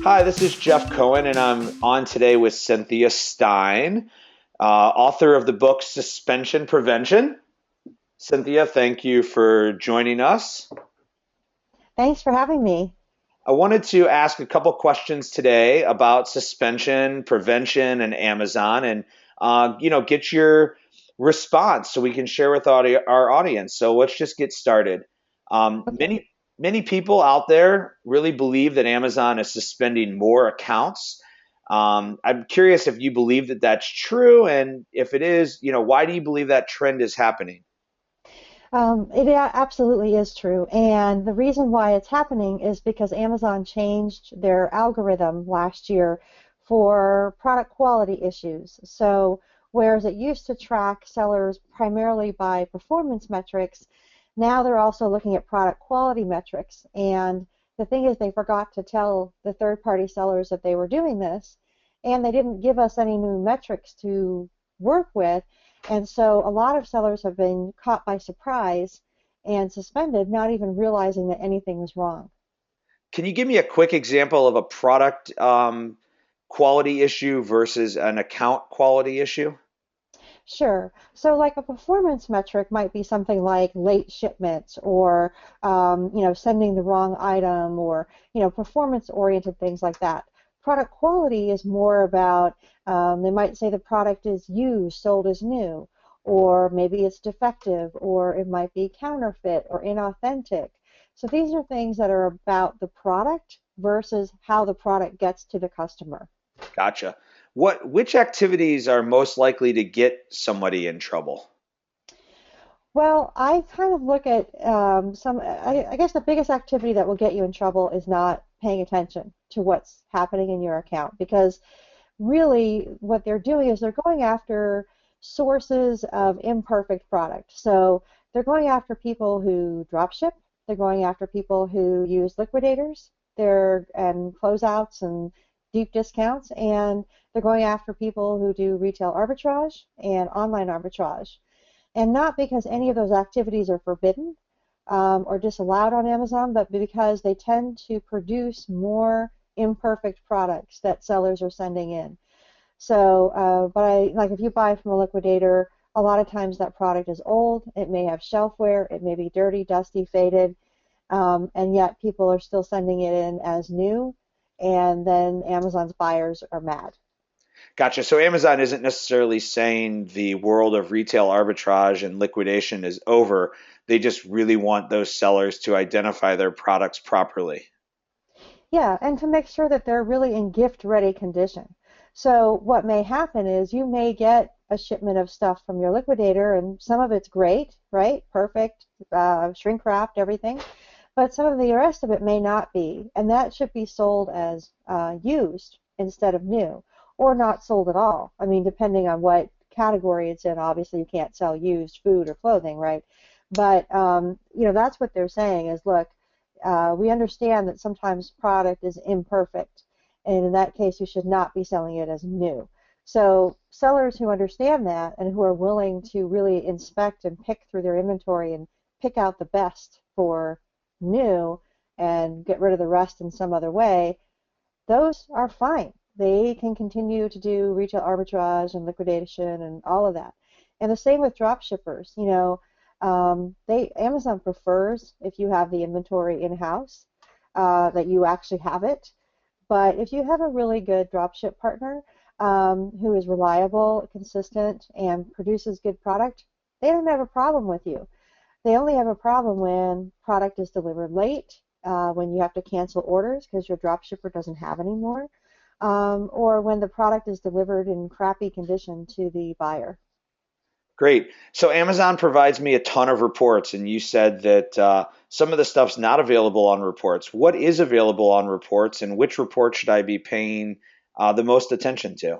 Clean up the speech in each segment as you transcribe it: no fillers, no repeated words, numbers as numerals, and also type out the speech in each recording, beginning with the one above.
Hi, this is Jeff Cohen, and I'm on today with Cynthia Stine, author of the book Suspension Prevention. Cynthia, thank you for joining us. Thanks for having me. I wanted to ask a couple questions today about suspension prevention and Amazon, and get your response so we can share with our audience. So let's just get started. Okay. Many people out there really believe that Amazon is suspending more accounts. I'm curious if you believe that that's true, and if it is, why do you believe that trend is happening? Absolutely is true. And the reason why it's happening is because Amazon changed their algorithm last year for product quality issues. So, whereas it used to track sellers primarily by performance metrics, now they're also looking at product quality metrics. And the thing is, they forgot to tell the third-party sellers that they were doing this, and they didn't give us any new metrics to work with. And so a lot of sellers have been caught by surprise and suspended, not even realizing that anything was wrong. Can you give me a quick example of a product quality issue versus an account quality issue? Sure. So like a performance metric might be something like late shipments or sending the wrong item or performance-oriented things like that. Product quality is more about they might say the product is used, sold as new, or maybe it's defective, or it might be counterfeit or inauthentic. So these are things that are about the product versus how the product gets to the customer. Gotcha. Which activities are most likely to get somebody in trouble? Well, I kind of look at I guess the biggest activity that will get you in trouble is not paying attention to what's happening in your account because really what they're doing is they're going after sources of imperfect product. So they're going after people who drop ship, they're going after people who use liquidators, and closeouts and deep discounts, and they're going after people who do retail arbitrage and online arbitrage. And not because any of those activities are forbidden or disallowed on Amazon, but because they tend to produce more imperfect products that sellers are sending in. So, like if you buy from a liquidator, a lot of times that product is old. It may have shelf wear. It may be dirty, dusty, faded, and yet people are still sending it in as new. And then Amazon's buyers are mad. Gotcha. So Amazon isn't necessarily saying the world of retail arbitrage and liquidation is over. They just really want those sellers to identify their products properly. Yeah, and to make sure that they're really in gift-ready condition. So what may happen is you may get a shipment of stuff from your liquidator, and some of it's great, right? Perfect, shrink wrapped, everything. But some of the rest of it may not be, and that should be sold as used instead of new, or not sold at all. I mean, depending on what category it's in, obviously you can't sell used food or clothing, right? But that's what they're saying is, look, we understand that sometimes product is imperfect, and in that case, you should not be selling it as new. So sellers who understand that and who are willing to really inspect and pick through their inventory and pick out the best for new and get rid of the rest in some other way, those are fine. They can continue to do retail arbitrage and liquidation and all of that. And the same with drop shippers. They Amazon prefers if you have the inventory in-house, that you actually have it. But if you have a really good dropship partner who is reliable, consistent, and produces good product, they don't have a problem with you. They only have a problem when product is delivered late, when you have to cancel orders because your dropshipper doesn't have any more, or when the product is delivered in crappy condition to the buyer. Great. So Amazon provides me a ton of reports, and you said that some of the stuff's not available on reports. What is available on reports, and which report should I be paying the most attention to?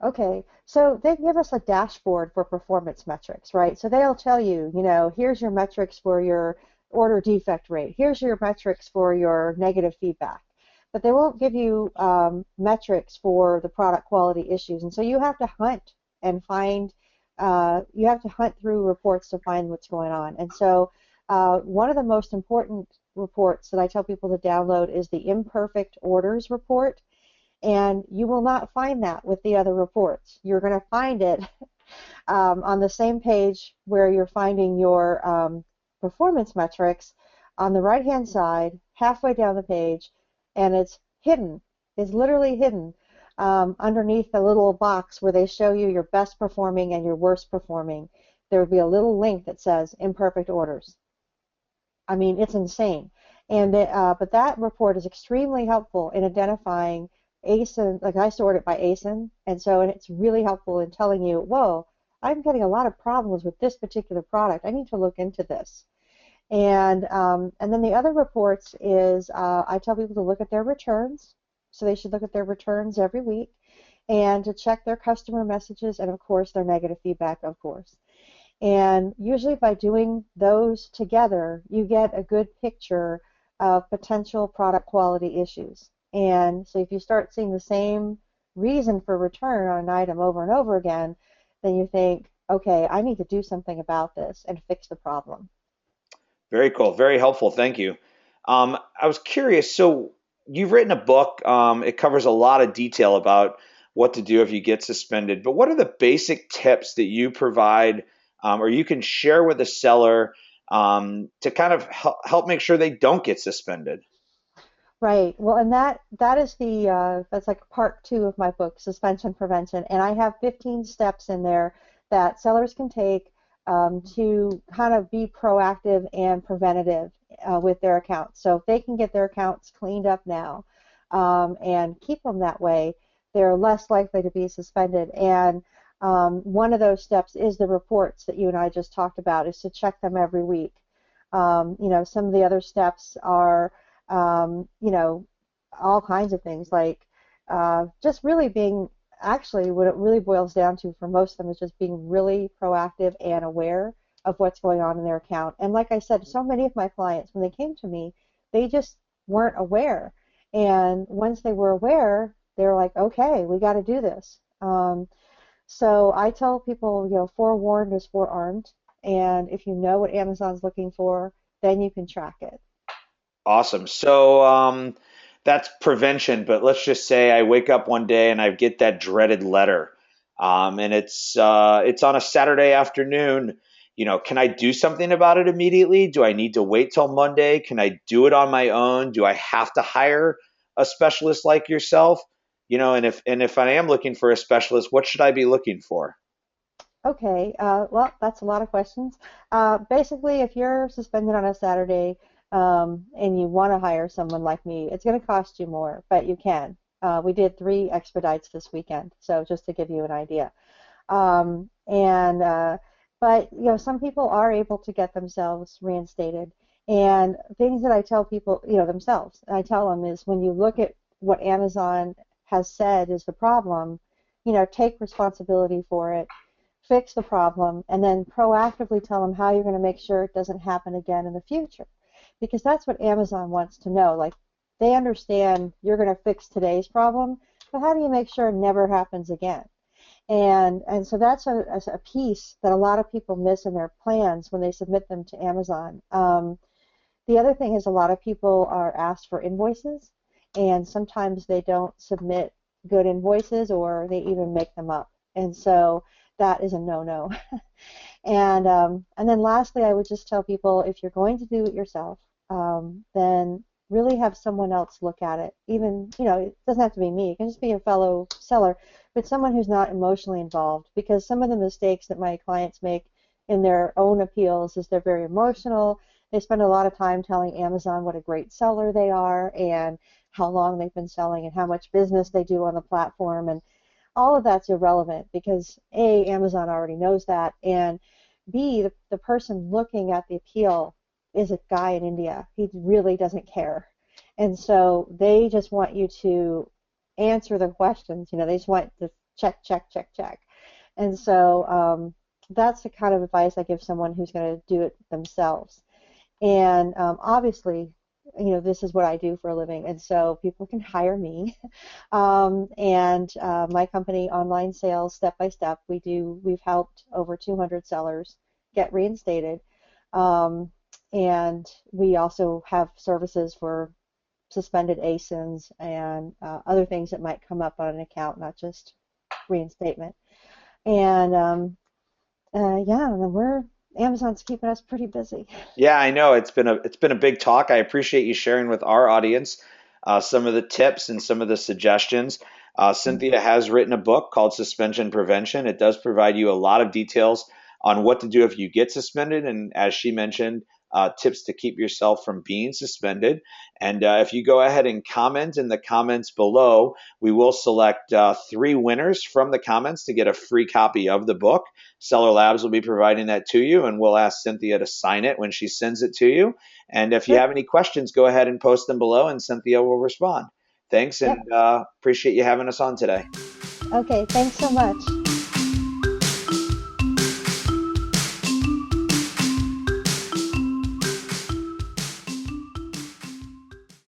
Okay, so they give us a dashboard for performance metrics, right? So they'll tell you, here's your metrics for your order defect rate. Here's your metrics for your negative feedback. But they won't give you metrics for the product quality issues. And so you have to hunt and find, you have to hunt through reports to find what's going on. And so one of the most important reports that I tell people to download is the imperfect orders report, and you will not find that with the other reports. You're going to find it on the same page where you're finding your performance metrics on the right-hand side, halfway down the page, and it's hidden. It's literally hidden underneath the little box where they show you your best performing and your worst performing. There would be a little link that says imperfect orders. I mean, it's insane. But that report is extremely helpful in identifying ASIN, like I sort it by ASIN, and so it's really helpful in telling you, whoa, I'm getting a lot of problems with this particular product. I need to look into this. And then the other reports is I tell people to look at their returns. So they should look at their returns every week and to check their customer messages and, of course, their negative feedback, of course. And usually by doing those together, you get a good picture of potential product quality issues. And so if you start seeing the same reason for return on an item over and over again, then you think, okay, I need to do something about this and fix the problem. Very cool. Very helpful. Thank you. I was curious. So you've written a book. It covers a lot of detail about what to do if you get suspended. But what are the basic tips that you provide or you can share with a seller to kind of help make sure they don't get suspended? Right. Well, and that is that's like part two of my book, Suspension Prevention, and I have 15 steps in there that sellers can take to kind of be proactive and preventative with their accounts. So if they can get their accounts cleaned up now and keep them that way, they're less likely to be suspended. And one of those steps is the reports that you and I just talked about, is to check them every week. Some of the other steps are all kinds of things like just really being, actually what it really boils down to for most of them is just being really proactive and aware of what's going on in their account. And like I said, so many of my clients, when they came to me, they just weren't aware. And once they were aware, they were like, okay, we got to do this. So I tell people, forewarned is forearmed. And if you know what Amazon's looking for, then you can track it. Awesome. So that's prevention, but let's just say I wake up one day and I get that dreaded letter, and it's on a Saturday afternoon. Can I do something about it immediately? Do I need to wait till Monday? Can I do it on my own? Do I have to hire a specialist like yourself? And if I am looking for a specialist, what should I be looking for? Okay, well, that's a lot of questions. Basically, if you're suspended on a Saturday and you want to hire someone like me, it's going to cost you more, but you can. We did 3 expedites this weekend, so just to give you an idea. And But some people are able to get themselves reinstated. And things that I tell people, themselves, I tell them is when you look at what Amazon has said is the problem, take responsibility for it, fix the problem, and then proactively tell them how you're going to make sure it doesn't happen again in the future. Because that's what Amazon wants to know. Like, they understand you're going to fix today's problem, but how do you make sure it never happens again? And so that's a piece that a lot of people miss in their plans when they submit them to Amazon. The other thing is a lot of people are asked for invoices, and sometimes they don't submit good invoices or they even make them up. And so that is a no-no. And then lastly, I would just tell people, if you're going to do it yourself, then really have someone else look at it. Even, it doesn't have to be me. It can just be a fellow seller, but someone who's not emotionally involved. Because some of the mistakes that my clients make in their own appeals is they're very emotional. They spend a lot of time telling Amazon what a great seller they are and how long they've been selling and how much business they do on the platform. And all of that's irrelevant because A, Amazon already knows that, and B, the person looking at the appeal is a guy in India. He really doesn't care. And so they just want you to answer the questions. They just want to check, check, check, check. And so that's the kind of advice I give someone who's going to do it themselves. And obviously, this is what I do for a living, and so people can hire me. And my company, Online Sales Step by Step, we've helped over 200 sellers get reinstated. And we also have services for suspended ASINs and other things that might come up on an account, not just reinstatement. And yeah, we're Amazon's keeping us pretty busy. Yeah, I know it's been a big talk. I appreciate you sharing with our audience some of the tips and some of the suggestions. Cynthia has written a book called Suspension Prevention. It does provide you a lot of details on what to do if you get suspended, and as she mentioned, tips to keep yourself from being suspended. And if you go ahead and comment in the comments below, we will select three winners from the comments to get a free copy of the book. Seller Labs will be providing that to you, and we'll ask Cynthia to sign it when she sends it to you. And if you Sure. have any questions, go ahead and post them below, and Cynthia will respond. Thanks, and Yep. appreciate you having us on today. Okay. Thanks so much.